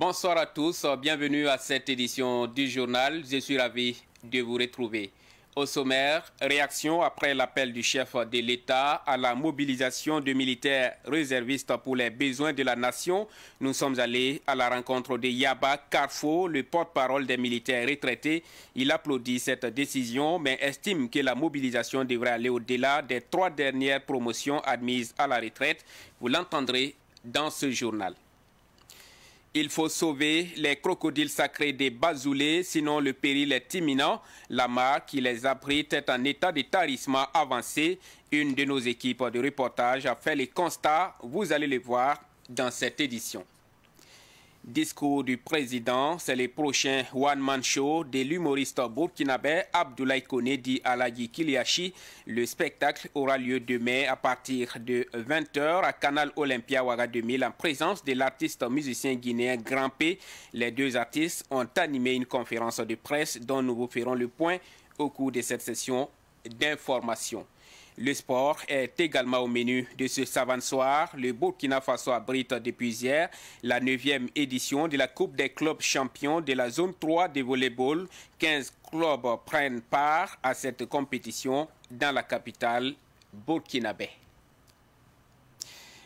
Bonsoir à tous, bienvenue à cette édition du journal. Je suis ravi de vous retrouver. Au sommaire, réaction après l'appel du chef de l'État à la mobilisation de militaires réservistes pour les besoins de la nation. Nous sommes allés à la rencontre de Yaba Carfo, le porte-parole des militaires retraités. Il applaudit cette décision, mais estime que la mobilisation devrait aller au-delà des 3 dernières promotions admises à la retraite. Vous l'entendrez dans ce journal. Il faut sauver les crocodiles sacrés des Bazoulés, sinon le péril est imminent. La mare qui les abrite est en état de tarissement avancé. Une de nos équipes de reportage a fait les constats. Vous allez les voir dans cette édition. Discours du président, c'est le prochain one-man show de l'humoriste burkinabé Abdoulaye Koné dit Aladji Kiliachi. Le spectacle aura lieu demain à partir de 20h à Canal Olympia Ouaga 2000 en présence de l'artiste musicien guinéen Grand P. Les deux artistes ont animé une conférence de presse dont nous vous ferons le point au cours de cette session d'information. Le sport est également au menu de ce savant soir. Le Burkina Faso abrite depuis hier la 9e édition de la Coupe des clubs champions de la zone 3 de volleyball. 15 clubs prennent part à cette compétition dans la capitale burkinabé.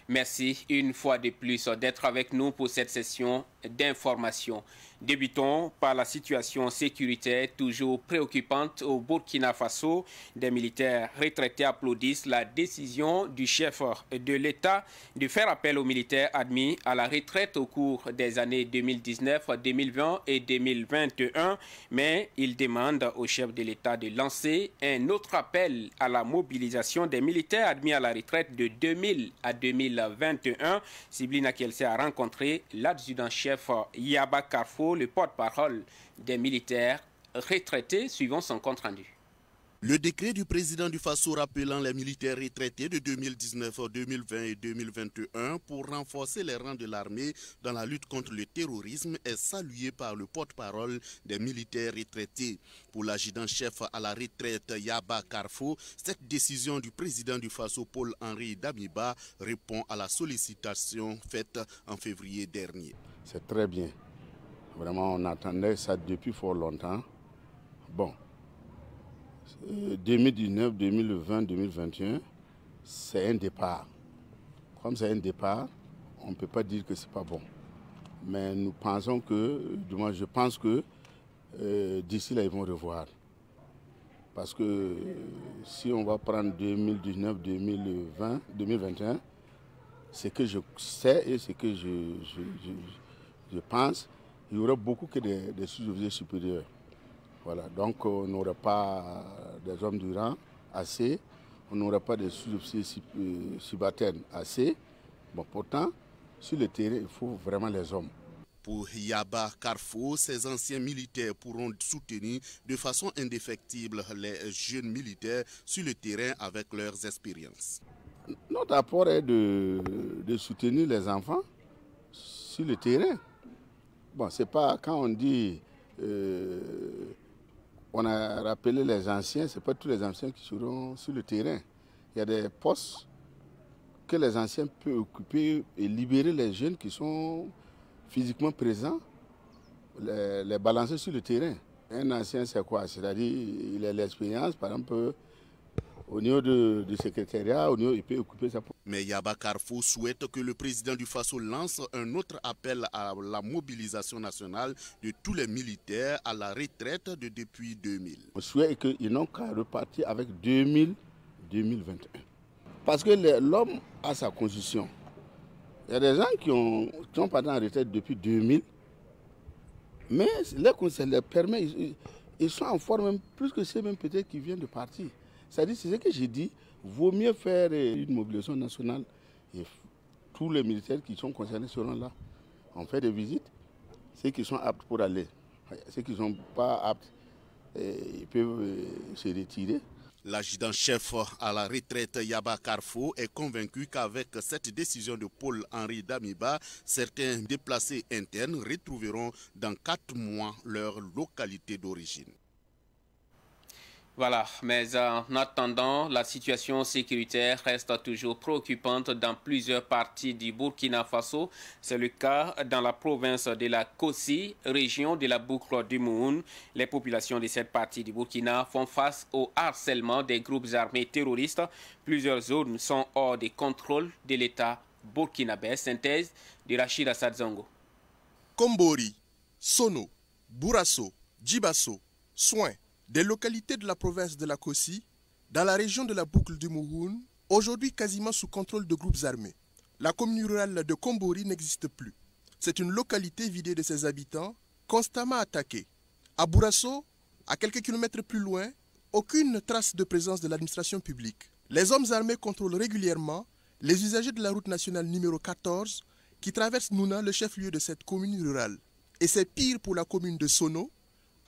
Merci une fois de plus d'être avec nous pour cette session d'information. Débutons par la situation sécuritaire toujours préoccupante au Burkina Faso. Des militaires retraités applaudissent la décision du chef de l'État de faire appel aux militaires admis à la retraite au cours des années 2019, 2020 et 2021. Mais ils demandent au chef de l'État de lancer un autre appel à la mobilisation des militaires admis à la retraite de 2000 à 2021. Siblina Kelsey a rencontré l'adjudant-chef Yaba Carfo, le porte-parole des militaires retraités, suivant son compte-rendu. Le décret du président du Faso rappelant les militaires retraités de 2019, 2020 et 2021 pour renforcer les rangs de l'armée dans la lutte contre le terrorisme est salué par le porte-parole des militaires retraités. Pour l'adjudant-chef à la retraite Yaba Carfo, cette décision du président du Faso Paul-Henri Damiba répond à la sollicitation faite en février dernier. C'est très bien. Vraiment, on attendait ça depuis fort longtemps. Bon, 2019, 2020, 2021, c'est un départ. Comme c'est un départ, on ne peut pas dire que ce n'est pas bon. Mais nous pensons que, du moins je pense que d'ici là, ils vont revoir. Parce que si on va prendre 2019, 2020, 2021, ce que je sais et ce que je pense, il y aura beaucoup que des sous-officiers supérieurs. Voilà, donc on n'aura pas des hommes du rang assez, on n'aura pas des sous-officiers subalternes assez. Bon, pourtant, sur le terrain, il faut vraiment les hommes. Pour Yaba Carfo, ces anciens militaires pourront soutenir de façon indéfectible les jeunes militaires sur le terrain avec leurs expériences. Notre apport est de soutenir les enfants sur le terrain. Bon, c'est pas quand on dit on a rappelé les anciens, ce n'est pas tous les anciens qui seront sur le terrain. Il y a des postes que les anciens peuvent occuper et libérer les jeunes qui sont physiquement présents, les balancer sur le terrain. Un ancien, c'est quoi? C'est-à-dire il a l'expérience, par exemple, au niveau du secrétariat, il peut occuper sa... Mais Yaba Carfo souhaite que le président du Faso lance un autre appel à la mobilisation nationale de tous les militaires à la retraite de depuis 2000. On souhaite qu'ils n'ont qu'à repartir avec 2021. Parce que l'homme a sa constitution. Il y a des gens qui sont partis en retraite depuis 2000, mais leur constitution leur permet, ils sont en forme même plus que ceux même peut-être qui viennent de partir. C'est-à-dire, c'est ce que j'ai dit, vaut mieux faire une mobilisation nationale et tous les militaires qui sont concernés seront là. On fait des visites, ceux qui sont aptes pour aller, ceux qui ne sont pas aptes, ils peuvent se retirer. L'adjudant-chef à la retraite Yaba Carfo est convaincu qu'avec cette décision de Paul-Henri Damiba, certains déplacés internes retrouveront dans 4 mois leur localité d'origine. Voilà, mais en attendant, la situation sécuritaire reste toujours préoccupante dans plusieurs parties du Burkina Faso. C'est le cas dans la province de la Kossi, région de la boucle du Moun. Les populations de cette partie du Burkina font face au harcèlement des groupes armés terroristes. Plusieurs zones sont hors des contrôles de l'État burkinabé. Synthèse de Rachid Assad Zongo. Kombori, Sono, Bourasso, Djibasso, Soin, des localités de la province de la Kossi, dans la région de la boucle du Mouhoun, aujourd'hui quasiment sous contrôle de groupes armés. La commune rurale de Kombori n'existe plus. C'est une localité vidée de ses habitants, constamment attaquée. À Bourasso, à quelques kilomètres plus loin, aucune trace de présence de l'administration publique. Les hommes armés contrôlent régulièrement les usagers de la route nationale numéro 14 qui traverse Nouna, le chef-lieu de cette commune rurale. Et c'est pire pour la commune de Sono,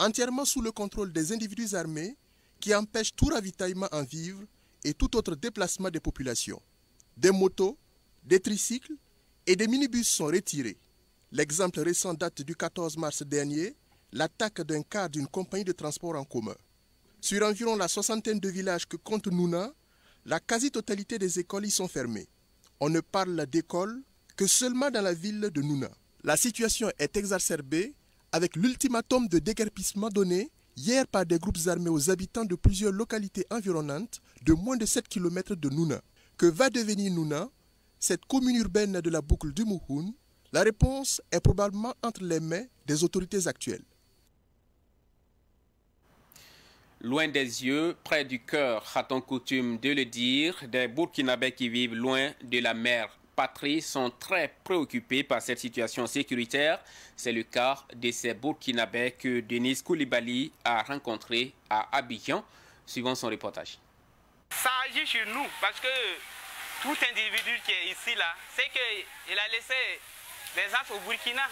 entièrement sous le contrôle des individus armés qui empêchent tout ravitaillement en vivres et tout autre déplacement des populations. Des motos, des tricycles et des minibus sont retirés. L'exemple récent date du 14 mars dernier, l'attaque d'un car d'une compagnie de transport en commun. Sur environ la soixantaine de villages que compte Nouna, la quasi-totalité des écoles y sont fermées. On ne parle d'école que seulement dans la ville de Nouna. La situation est exacerbée avec l'ultimatum de déguerpissement donné hier par des groupes armés aux habitants de plusieurs localités environnantes de moins de 7 km de Nouna. Que va devenir Nouna, cette commune urbaine de la boucle du Mouhoun? La réponse est probablement entre les mains des autorités actuelles. Loin des yeux, près du cœur, a-t-on coutume de le dire, des Burkinabés qui vivent loin de la mer patrie sont très préoccupés par cette situation sécuritaire. C'est le cas de ces Burkinabés que Denis Koulibaly a rencontrés à Abidjan, suivant son reportage. Ça agit sur nous parce que tout individu qui est ici, là, c'est qu'il a laissé les as au Burkina.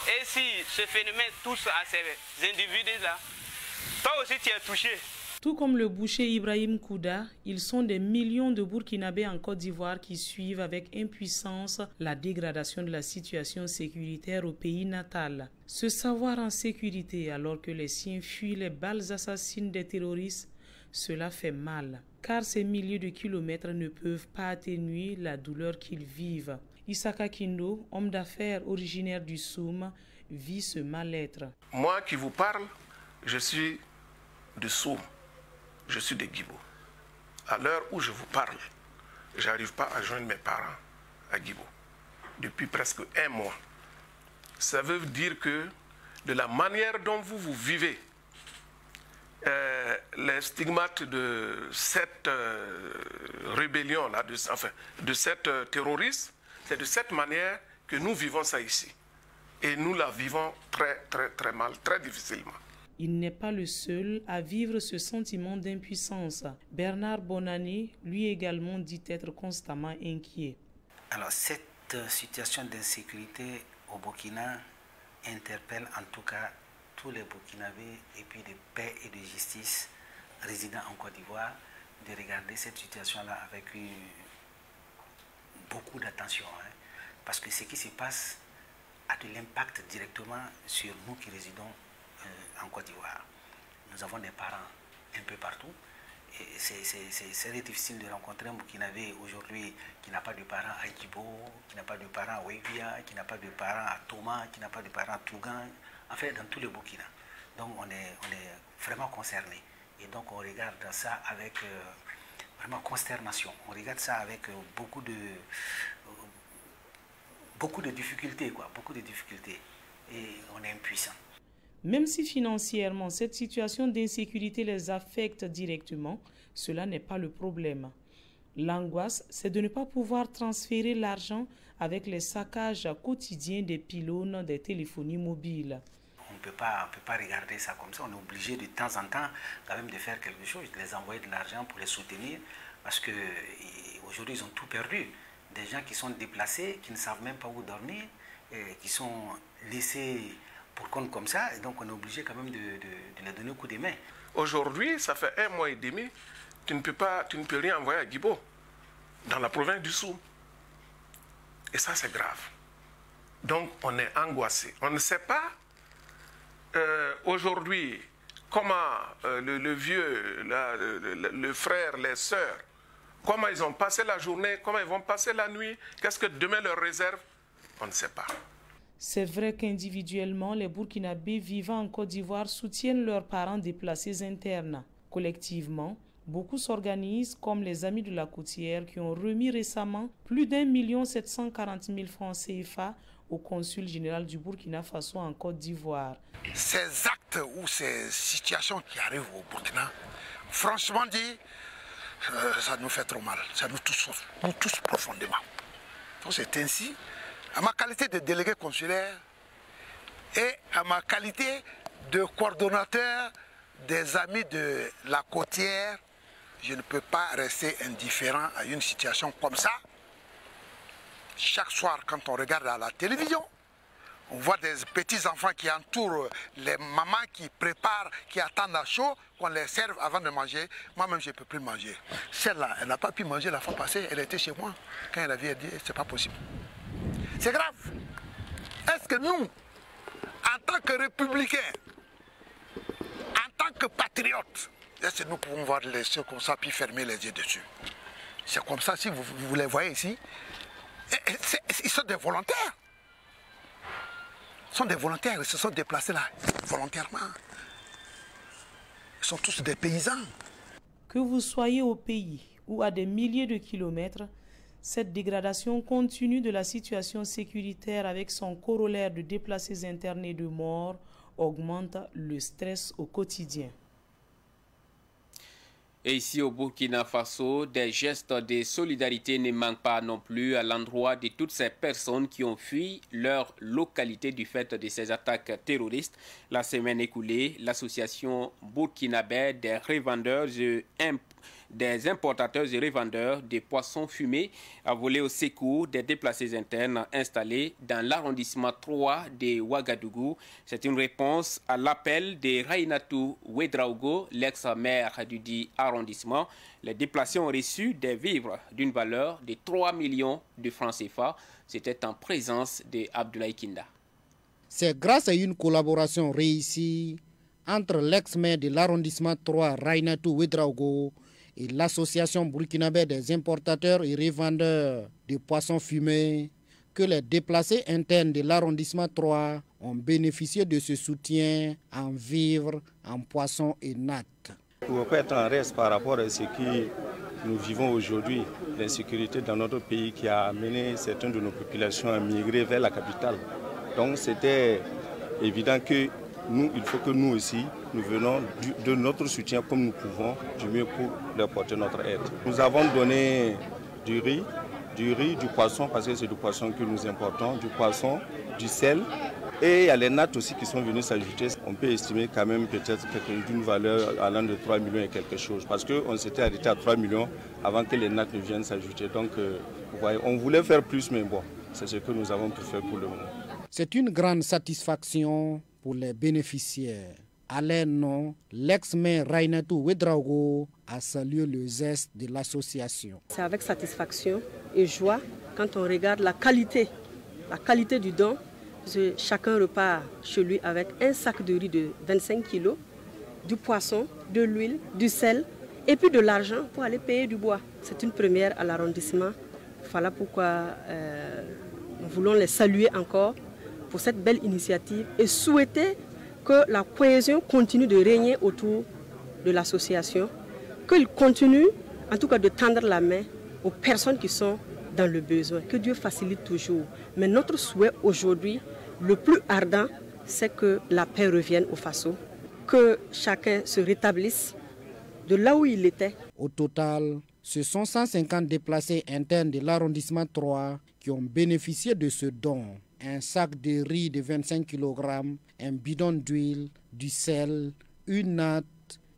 Et si ce phénomène touche à ces individus-là, toi aussi tu es touché. Tout comme le boucher Ibrahim Kouda, ils sont des millions de Burkinabés en Côte d'Ivoire qui suivent avec impuissance la dégradation de la situation sécuritaire au pays natal. Se savoir en sécurité alors que les siens fuient les balles assassines des terroristes, cela fait mal, car ces milliers de kilomètres ne peuvent pas atténuer la douleur qu'ils vivent. Isaka Kindo, homme d'affaires originaire du Soum, vit ce mal-être. Moi qui vous parle, je suis de Soum. Je suis de Guibo. À l'heure où je vous parle, je n'arrive pas à joindre mes parents à Guibo. Depuis presque un mois. Ça veut dire que de la manière dont vous vivez, les stigmates de cette rébellion-là, de cette terroriste, c'est de cette manière que nous vivons ça ici. Et nous la vivons très mal, très difficilement. Il n'est pas le seul à vivre ce sentiment d'impuissance. Bernard Bonani, lui également, dit être constamment inquiet. Alors cette situation d'insécurité au Burkina interpelle en tout cas tous les Burkinabés et puis de paix et de justice résidant en Côte d'Ivoire de regarder cette situation-là avec beaucoup d'attention. Parce que ce qui se passe a de l'impact directement sur nous qui résidons en Côte d'Ivoire. Nous avons des parents un peu partout et c'est très difficile de rencontrer un Burkinabé aujourd'hui qui n'a pas de parents à Djibo, qui n'a pas de parents à Ouébia, qui n'a pas de parents à Toma, qui n'a pas de parents à Tougan, en fait dans tous les Burkina. Donc on est vraiment concernés et donc on regarde ça avec vraiment consternation. On regarde ça avec beaucoup de difficultés, beaucoup de difficultés et on est impuissant. Même si financièrement cette situation d'insécurité les affecte directement, cela n'est pas le problème. L'angoisse, c'est de ne pas pouvoir transférer l'argent avec les saccages quotidiens des pylônes des téléphonies mobiles. On ne peut pas regarder ça comme ça. On est obligé de temps en temps quand même de faire quelque chose, de les envoyer de l'argent pour les soutenir parce qu'aujourd'hui ils ont tout perdu. Des gens qui sont déplacés, qui ne savent même pas où dormir, et qui sont laissés pour compte comme ça, et donc on est obligé quand même de les donner un coup de main. Aujourd'hui, ça fait un mois et demi, tu ne peux rien envoyer à Guibo, dans la province du Soum. Et ça, c'est grave. Donc, on est angoissé. On ne sait pas aujourd'hui comment le vieux, le frère, les sœurs, comment ils ont passé la journée, comment ils vont passer la nuit, qu'est-ce que demain leur réserve, on ne sait pas. C'est vrai qu'individuellement, les Burkinabés vivant en Côte d'Ivoire soutiennent leurs parents déplacés internes. Collectivement, beaucoup s'organisent comme les Amis de la Côtière qui ont remis récemment plus d'1 740 000 francs CFA au consul général du Burkina Faso en Côte d'Ivoire. Ces actes ou ces situations qui arrivent au Burkina, franchement dit, ça nous fait trop mal, ça nous touche profondément. Donc c'est ainsi, à ma qualité de délégué consulaire et à ma qualité de coordonnateur des Amis de la Côtière, je ne peux pas rester indifférent à une situation comme ça. Chaque soir, quand on regarde à la télévision, on voit des petits-enfants qui entourent les mamans qui préparent, qui attendent à chaud, qu'on les serve avant de manger. Moi-même, je ne peux plus manger. Celle-là, elle n'a pas pu manger la fois passée, elle était chez moi. Quand elle a vu, elle dit, c'est pas possible. C'est grave. Est-ce que nous, en tant que républicains, en tant que patriotes, est-ce que nous pouvons voir les choses comme ça, puis fermer les yeux dessus? C'est comme ça, si vous les voyez ici, ils sont des volontaires. Ils sont des volontaires, ils se sont déplacés là, volontairement. Ils sont tous des paysans. Que vous soyez au pays ou à des milliers de kilomètres, cette dégradation continue de la situation sécuritaire avec son corollaire de déplacés internes et de morts augmente le stress au quotidien. Et ici au Burkina Faso, des gestes de solidarité ne manquent pas non plus à l'endroit de toutes ces personnes qui ont fui leur localité du fait de ces attaques terroristes. La semaine écoulée, l'association burkinabé des revendeurs des importateurs et revendeurs de poissons fumés a volé au secours des déplacés internes installés dans l'arrondissement 3 de Ouagadougou. C'est une réponse à l'appel de Rainatou Ouedraogo, l'ex-maire du dit arrondissement. Les déplacés ont reçu des vivres d'une valeur de 3 millions de francs CFA. C'était en présence de Abdoulaye Kinda. C'est grâce à une collaboration réussie entre l'ex-maire de l'arrondissement 3, Rainatou Ouedraogo, et l'association burkinabé des importateurs et revendeurs de poissons fumés que les déplacés internes de l'arrondissement 3 ont bénéficié de ce soutien en vivres, en poissons et nattes. Pour ne pas être en reste par rapport à ce que nous vivons aujourd'hui, l'insécurité dans notre pays qui a amené certaines de nos populations à migrer vers la capitale. Donc c'était évident que nous, il faut que nous aussi, nous venons de notre soutien comme nous pouvons, du mieux pour leur porter notre aide. Nous avons donné du riz, du poisson, parce que c'est du poisson que nous importons, du poisson, du sel. Et il y a les nattes aussi qui sont venues s'ajouter. On peut estimer quand même peut-être d'une valeur allant de 3 millions et quelque chose. Parce qu'on s'était arrêté à 3 millions avant que les nattes ne viennent s'ajouter. Donc, vous voyez, on voulait faire plus, mais bon, c'est ce que nous avons pu faire pour le moment. C'est une grande satisfaction pour les bénéficiaires. À leur nom, l'ex-maire Rainatou Ouedraogo a salué le geste de l'association. C'est avec satisfaction et joie quand on regarde la qualité du don. Parce que chacun repart chez lui avec un sac de riz de 25 kilos, du poisson, de l'huile, du sel et puis de l'argent pour aller payer du bois. C'est une première à l'arrondissement. Voilà pourquoi nous voulons les saluer encore pour cette belle initiative et souhaiter que la cohésion continue de régner autour de l'association, qu'il continue en tout cas de tendre la main aux personnes qui sont dans le besoin, que Dieu facilite toujours. Mais notre souhait aujourd'hui, le plus ardent, c'est que la paix revienne au Faso, que chacun se rétablisse de là où il était. Au total, ce sont 150 déplacés internes de l'arrondissement 3 qui ont bénéficié de ce don. Un sac de riz de 25 kg, un bidon d'huile, du sel, une natte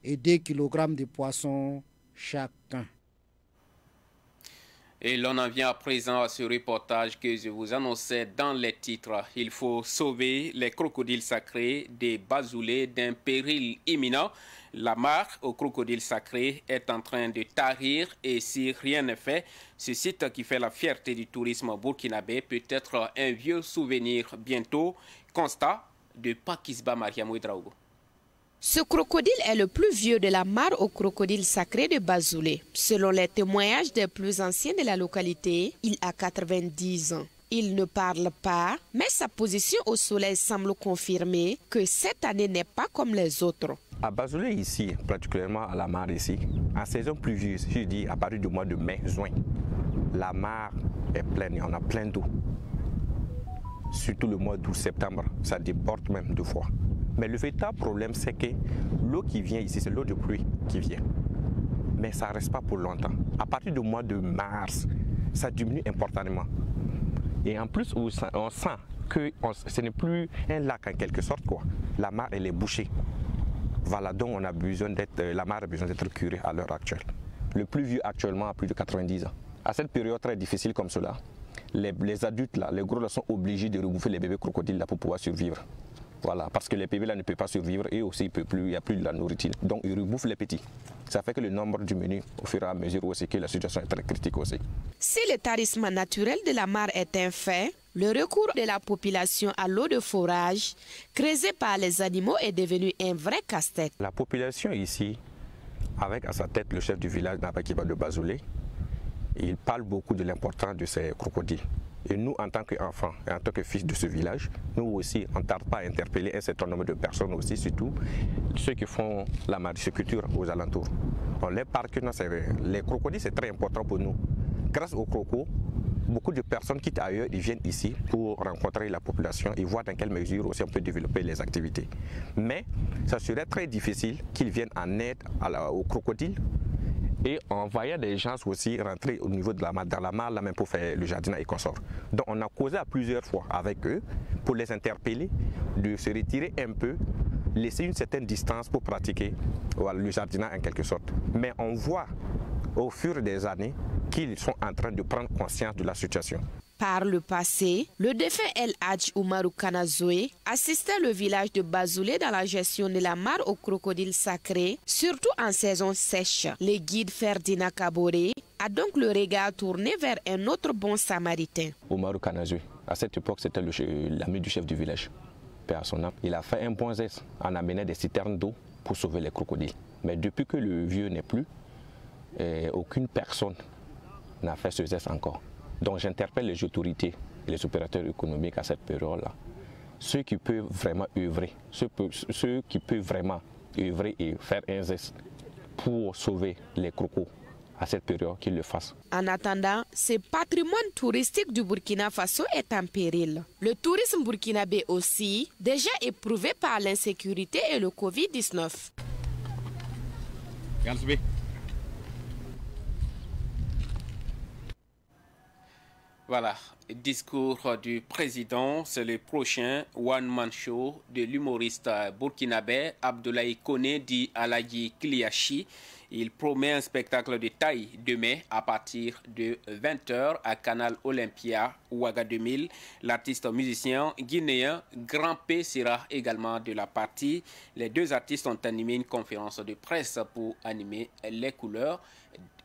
et 2 kg de poisson chacun. Et l'on en vient à présent à ce reportage que je vous annonçais dans les titres. Il faut sauver les crocodiles sacrés des Bazoulés d'un péril imminent. La mare aux crocodiles sacrés est en train de tarir et si rien n'est fait, ce site qui fait la fierté du tourisme burkinabé peut être un vieux souvenir bientôt. Constat de Pakisba Mariam Ouedraogo. Ce crocodile est le plus vieux de la mare au crocodile sacré de Bazoulé. Selon les témoignages des plus anciens de la localité, il a 90 ans. Il ne parle pas, mais sa position au soleil semble confirmer que cette année n'est pas comme les autres. À Bazoulé ici, particulièrement à la mare ici, en saison pluvieuse, je dis à partir du mois de mai, juin, la mare est pleine et on a plein d'eau. Surtout le mois d'août, septembre, ça déborde même 2 fois. Mais le véritable problème, c'est que l'eau qui vient ici, c'est l'eau de pluie qui vient. Mais ça ne reste pas pour longtemps. À partir du mois de mars, ça diminue importantement. Et en plus, on sent que ce n'est plus un lac en quelque sorte, quoi. La mare, elle est bouchée. Voilà, donc on a besoin la mare a besoin d'être curée à l'heure actuelle. Le plus vieux actuellement a plus de 90 ans. À cette période très difficile comme cela, les adultes, là, les gros là, sont obligés de rebouffer les bébés crocodiles là, pour pouvoir survivre. Voilà, parce que les bébés là ne peuvent pas survivre et aussi il n'y a plus de la nourriture. Donc ils rebouffent les petits. Ça fait que le nombre diminue au fur et à mesure aussi que la situation est très critique aussi. Si le tarissement naturel de la mare est un fait, le recours de la population à l'eau de forage, creusée par les animaux, est devenu un vrai casse-tête. La population ici, avec à sa tête le chef du village Nabakiba de Bazoulé, il parle beaucoup de l'importance de ces crocodiles. Et nous, en tant qu'enfants et en tant que fils de ce village, nous aussi, on ne tarde pas à interpeller un certain nombre de personnes aussi, surtout ceux qui font la marisculture aux alentours. On les parle que les crocodiles, c'est très important pour nous. Grâce aux crocos, beaucoup de personnes quittent ailleurs, ils viennent ici pour rencontrer la population et voir dans quelle mesure aussi on peut développer les activités. Mais ça serait très difficile qu'ils viennent en aide aux crocodiles. Et on voyait des gens aussi rentrer au niveau de la mare, dans la mare, là même pour faire le jardinage et consorts. Donc on a causé à plusieurs fois avec eux pour les interpeller, de se retirer un peu, laisser une certaine distance pour pratiquer le jardinage en quelque sorte. Mais on voit au fur des années qu'ils sont en train de prendre conscience de la situation. Par le passé, le défunt El Hadj Oumarou Kanazoé assistait le village de Bazoulé dans la gestion de la mare aux crocodiles sacrés, surtout en saison sèche. Le guide Ferdinand Kaboré a donc le regard tourné vers un autre bon samaritain. Oumarou Kanazoé, à cette époque, c'était l'ami du chef du village, père à son âme. Il a fait un bon geste en amenant des citernes d'eau pour sauver les crocodiles. Mais depuis que le vieux n'est plus, aucune personne n'a fait ce geste encore. Donc j'interpelle les autorités et les opérateurs économiques à cette période-là. Ceux qui peuvent vraiment œuvrer, ceux qui peuvent vraiment œuvrer et faire un geste pour sauver les crocos à cette période, qu'ils le fassent. En attendant, ce patrimoine touristique du Burkina Faso est en péril. Le tourisme burkinabé aussi, déjà éprouvé par l'insécurité et le Covid-19. Voilà, discours du président, c'est le prochain one-man show de l'humoriste burkinabé Abdoulaye Koné dit Aladji Kliachi. Il promet un spectacle de taille demain à partir de 20h à Canal Olympia Ouaga 2000. L'artiste musicien guinéen Grand P sera également de la partie. Les deux artistes ont animé une conférence de presse pour animer les couleurs.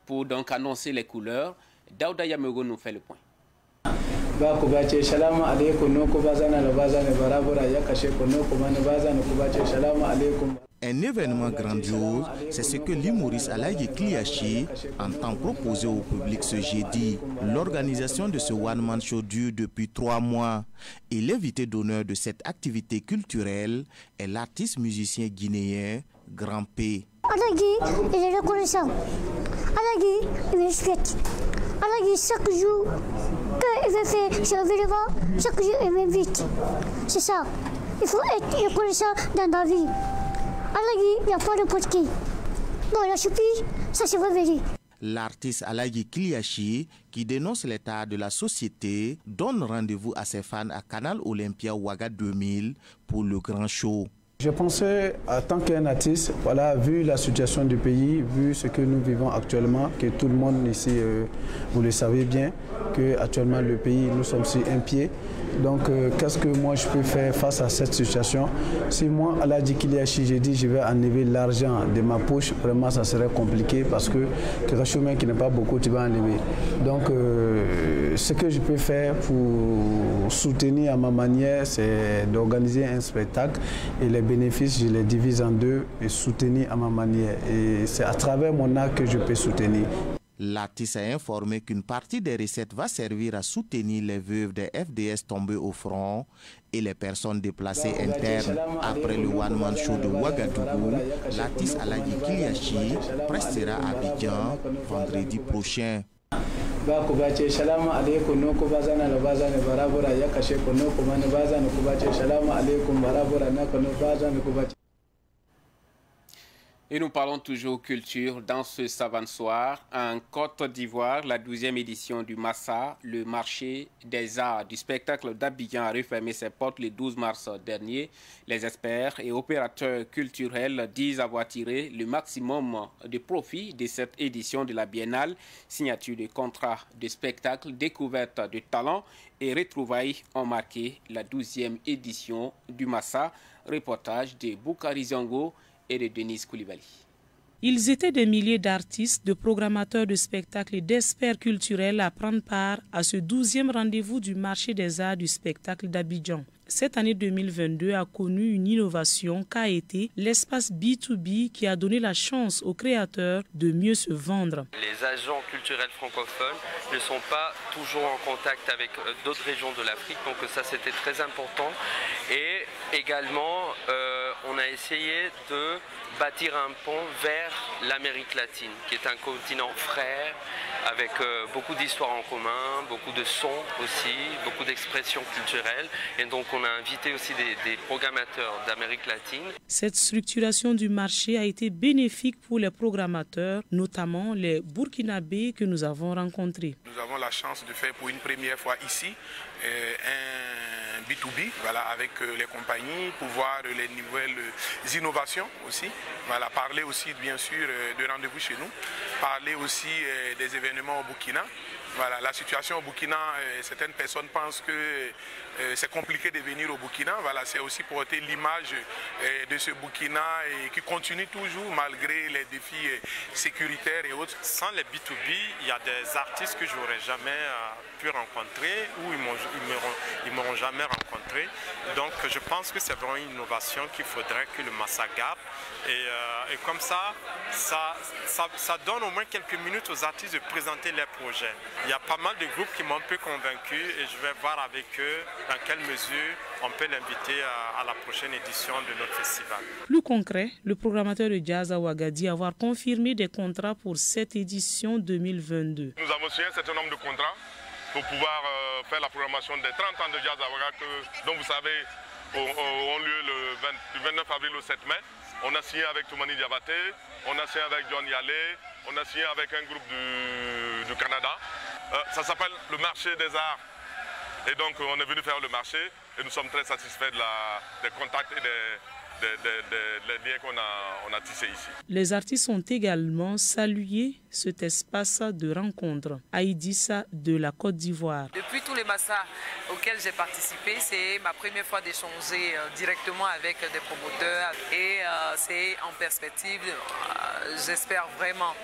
Pour donc annoncer les couleurs, Daouda Yamogo nous fait le point. Un événement grandiose, c'est ce que l'humoriste Aladji Kliachi entend proposer au public ce jeudi. L'organisation de ce one-man show dure depuis 3 mois et l'invité d'honneur de cette activité culturelle est l'artiste musicien guinéen Grand P. Aladji, il est reconnaissant. Aladji, il respecte. Aladji, chaque jour qu'il veut faire sur le vent, chaque jour il m'invite. C'est ça. Il faut être reconnaissant dans la vie. Aladji, il n'y a pas n'importe qui. Bon, il a suffi, ça c'est révélé. L'artiste Aladji Kliachi, qui dénonce l'état de la société, donne rendez-vous à ses fans à Canal Olympia Ouaga 2000 pour le grand show. Je pensais, en tant qu'un artiste, voilà, vu la situation du pays, vu ce que nous vivons actuellement, que tout le monde ici, vous le savez bien, que actuellement le pays, nous sommes sur un pied. Donc, qu'est-ce que moi je peux faire face à cette situation? Si moi, Aladji Kliachi, j'ai dit je vais enlever l'argent de ma poche, vraiment ça serait compliqué parce que quelque chose qui n'est pas beaucoup, tu vas enlever. Donc, ce que je peux faire pour soutenir à ma manière, c'est d'organiser un spectacle et les bénéfices, je les divise en deux et soutenir à ma manière. Et c'est à travers mon acte que je peux soutenir. L'artiste a informé qu'une partie des recettes va servir à soutenir les veuves des FDS tombés au front et les personnes déplacées internes. Après le One Man Show de Ouagadougou, l'artiste Aladji Kiliachi prestera à Abidjan vendredi prochain. Et nous parlons toujours culture dans ce Savane Soir. En Côte d'Ivoire, la 12e édition du Massa, le marché des arts du spectacle d'Abidjan, a refermé ses portes le 12 mars dernier. Les experts et opérateurs culturels disent avoir tiré le maximum de profit de cette édition de la Biennale. Signature de contrats de spectacle, découverte de talents et retrouvailles ont marqué la 12e édition du Massa. Reportage de Boukari Zongo et de Denise Koulibaly. Ils étaient des milliers d'artistes, de programmateurs de spectacles et d'experts culturels à prendre part à ce 12e rendez-vous du marché des arts du spectacle d'Abidjan. Cette année 2022 a connu une innovation qu'a été l'espace B2B qui a donné la chance aux créateurs de mieux se vendre. Les agents culturels francophones ne sont pas toujours en contact avec d'autres régions de l'Afrique, donc ça c'était très important. Et également, on a essayé de bâtir un pont vers l'Amérique latine, qui est un continent frère, avec beaucoup d'histoires en commun, beaucoup de sons aussi, beaucoup d'expressions culturelles. Et donc on a invité aussi des programmateurs d'Amérique latine. Cette structuration du marché a été bénéfique pour les programmateurs, notamment les Burkinabés que nous avons rencontrés. Nous avons la chance de faire pour une première fois ici un B2B, voilà, avec les compagnies, pour voir les nouvelles innovations aussi. Voilà, parler aussi bien sûr de rendez-vous chez nous, parler aussi des événements au Burkina. Voilà, la situation au Burkina, certaines personnes pensent que c'est compliqué de venir au Burkina. Voilà, c'est aussi porter l'image de ce Burkina et qui continue toujours malgré les défis sécuritaires et autres. Sans les B2B, il y a des artistes que je n'aurais jamais pu rencontrer ou ils ne m'auront jamais rencontré. Donc je pense que c'est vraiment une innovation qu'il faudrait que le Massa garde. Et comme ça donne au moins quelques minutes aux artistes de présenter leurs projets. Il y a pas mal de groupes qui m'ont un peu convaincu et je vais voir avec eux dans quelle mesure on peut l'inviter à la prochaine édition de notre festival. Plus concret, le programmateur de jazz à Ouaga dit avoir confirmé des contrats pour cette édition 2022. Nous avons signé un certain nombre de contrats pour pouvoir faire la programmation des 30 ans de jazz à Ouaga dont vous savez ont lieu du 29 avril au 7 mai. On a signé avec Toumani Diabaté, on a signé avec John Yalé, on a signé avec un groupe du Canada. Ça s'appelle le marché des arts. Et donc on est venu faire le marché et nous sommes très satisfaits des contacts et des liens qu'on a tissés ici. Les artistes ont également salué cet espace de rencontre. Aïdissa de la Côte d'Ivoire. Depuis tous les massas auxquels j'ai participé, c'est ma première fois d'échanger directement avec des promoteurs et c'est en perspective, j'espère vraiment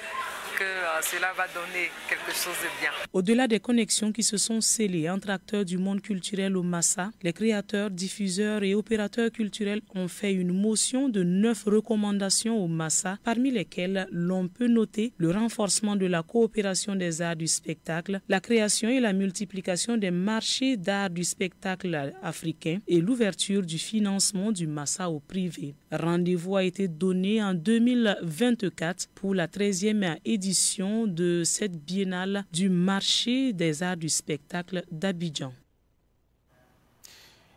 que cela va donner quelque chose de bien. Au-delà des connexions qui se sont scellées entre acteurs du monde culturel au Massa, les créateurs, diffuseurs et opérateurs culturels ont fait une motion de 9 recommandations au Massa, parmi lesquelles l'on peut noter le renforcement de la coopération des arts du spectacle, la création et la multiplication des marchés d'art du spectacle africain et l'ouverture du financement du Massa au privé. Rendez-vous a été donné en 2024 pour la 13e édition de cette biennale du marché des arts du spectacle d'Abidjan.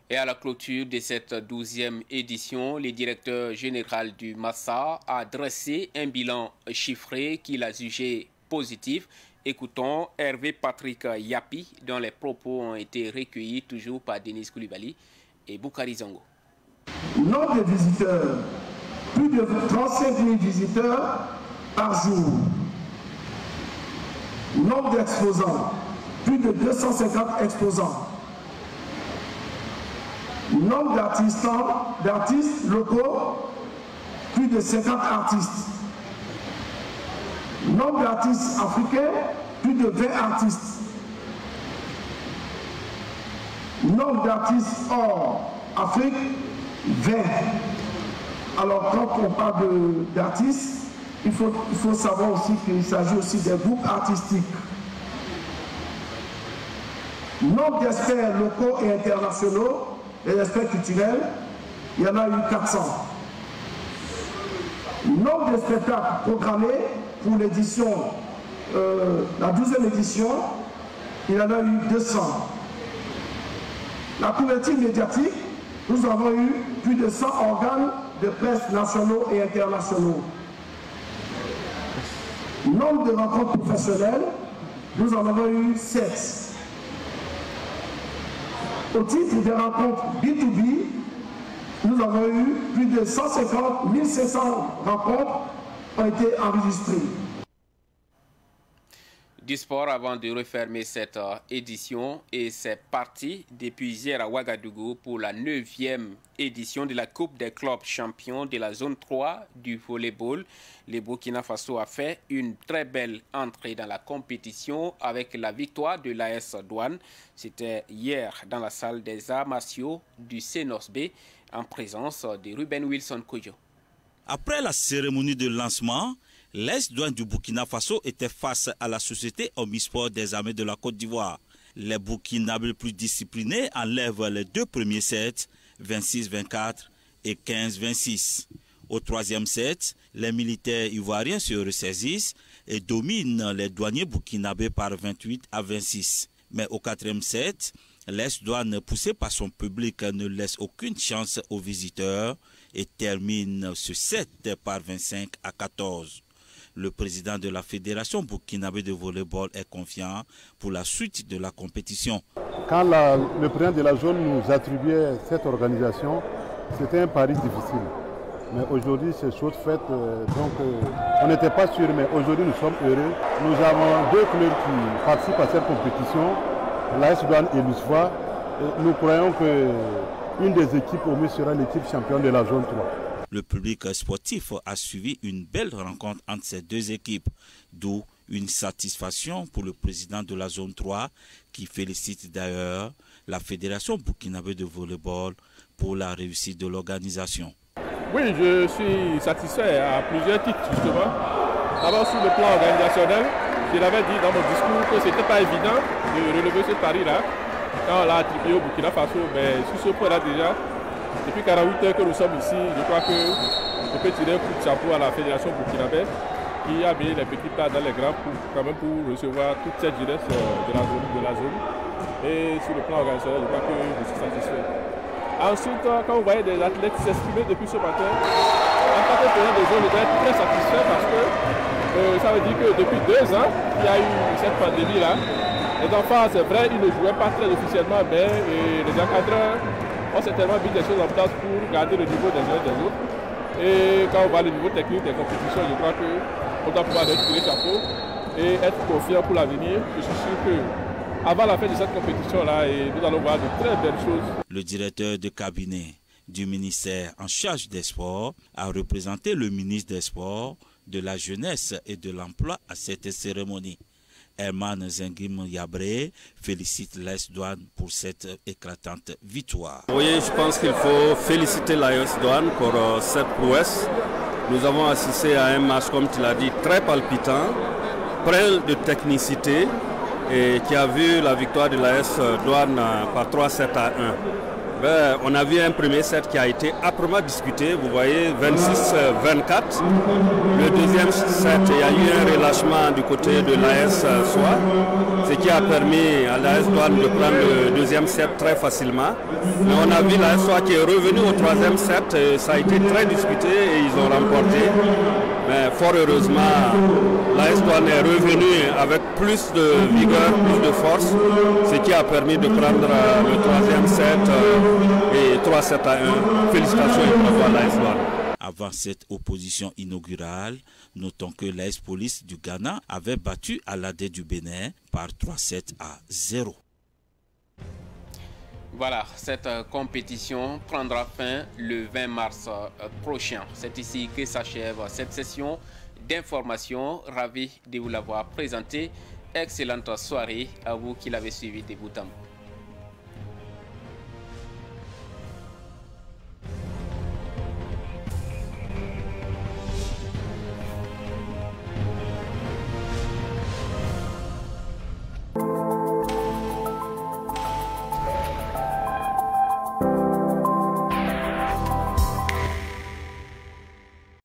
Et à la clôture de cette 12e édition, le directeur général du Massa a dressé un bilan chiffré qu'il a jugé positif. Écoutons Hervé Patrick Yapi, dont les propos ont été recueillis toujours par Denise Koulibaly et Boukari Zongo. Nombre de visiteurs, plus de 35 000 visiteurs par jour. Nombre d'exposants, plus de 250 exposants. Nombre d'artistes locaux, plus de 50 artistes. Nombre d'artistes africains, plus de 20 artistes. Nombre d'artistes hors Afrique, 20. Alors quand on parle d'artistes, il faut savoir aussi qu'il s'agit aussi des groupes artistiques. Nombre d'experts locaux et internationaux, les experts culturels, il y en a eu 400. Nombre de spectacles programmés pour l'édition, la 12e édition, il y en a eu 200. La couverture médiatique, nous avons eu plus de 100 organes de presse nationaux et internationaux. Nombre de rencontres professionnelles, nous en avons eu 7. Au titre des rencontres B2B, nous avons eu plus de 150 1500 rencontres ont été enregistrées. Du sport avant de refermer cette édition et c'est parti depuis hier à Ouagadougou pour la 9e édition de la Coupe des clubs champions de la zone 3 du volleyball. Le Burkina Faso a fait une très belle entrée dans la compétition avec la victoire de l'AS Douane. C'était hier dans la salle des arts martiaux du CNOSB en présence de Ruben Wilson Kojo. Après la cérémonie de lancement, l'AS Douane du Burkina Faso était face à la société omnisport des armées de la Côte d'Ivoire. Les Burkinabés plus disciplinés enlèvent les 2 premiers sets, 26-24 et 15-26. Au 3e set, les militaires ivoiriens se ressaisissent et dominent les douaniers burkinabés par 28-26. Mais au 4e set, l'AS Douane, poussé par son public, ne laisse aucune chance aux visiteurs et termine ce set par 25-14. Le président de la Fédération burkinabé de volleyball est confiant pour la suite de la compétition. Quand le président de la zone nous attribuait cette organisation, c'était un pari difficile. Mais aujourd'hui, c'est chose faite, donc on n'était pas sûr, mais aujourd'hui nous sommes heureux. Nous avons 2 clubs qui participent à cette compétition, l'AS Douane et l'USFA. Nous croyons qu'une des équipes au mieux sera l'équipe championne de la zone 3. Le public sportif a suivi une belle rencontre entre ces 2 équipes, d'où une satisfaction pour le président de la zone 3 qui félicite d'ailleurs la Fédération burkinabé de volleyball pour la réussite de l'organisation. Oui, je suis satisfait à plusieurs titres justement. D'abord sur le plan organisationnel, je l'avais dit dans mon discours que ce n'était pas évident de relever ce pari-là. Quand on l'a attribué au Burkina Faso, mais sur ce point-là déjà, depuis 48 heures que nous sommes ici, je crois que je peux tirer un coup de chapeau à la Fédération burkinabé qui a mis les petits pas dans les grands pour recevoir toute cette jeunesse de la zone. Et sur le plan organisationnel, je crois que je suis satisfait. Ensuite, quand vous voyez des athlètes s'exprimer depuis ce matin, en tant que président de zone, je dois être très satisfait parce que ça veut dire que depuis 2 ans, il y a eu cette pandémie-là. Les enfants, c'est vrai, ils ne jouaient pas très officiellement, mais les encadreurs ont certainement mis des choses en place pour garder le niveau des uns et des autres. Et quand on voit le niveau technique des compétitions, je crois qu'on doit pouvoir leur tirer chapeau et être confiant pour l'avenir. Je suis sûr qu'avant la fin de cette compétition-là, nous allons voir de très belles choses. Le directeur de cabinet du ministère en charge des sports a représenté le ministre des Sports, de la Jeunesse et de l'Emploi à cette cérémonie. Herman Zengim Yabré félicite l'AS Douane pour cette éclatante victoire. Oui, je pense qu'il faut féliciter l'AS Douane pour cette prouesse. Nous avons assisté à un match, comme tu l'as dit, très palpitant, plein de technicité et qui a vu la victoire de l'AS Douane par 3-7 à 1. Ben, on a vu un premier set qui a été âprement discuté, vous voyez, 26-24. Le deuxième set, il y a eu un relâchement du côté de l'AS Soie, ce qui a permis à l'AS Douane de prendre le deuxième set très facilement. Mais on a vu l'AS Soie qui est revenu au 3e set, et ça a été très discuté et ils ont remporté. Mais fort heureusement, l'AS Douane est revenu avec plus de vigueur, plus de force, ce qui a permis de prendre le 3e set et 3-7 à 1. Félicitations et bravo à l'AS Douane. Avant cette opposition inaugurale, notons que l'AS Police du Ghana avait battu Aladé du Bénin par 3-7 à 0. Voilà, cette compétition prendra fin le 20 mars prochain. C'est ici que s'achève cette session d'information. Ravi de vous l'avoir présenté. Excellente soirée à vous qui l'avez suivi de bout en bout.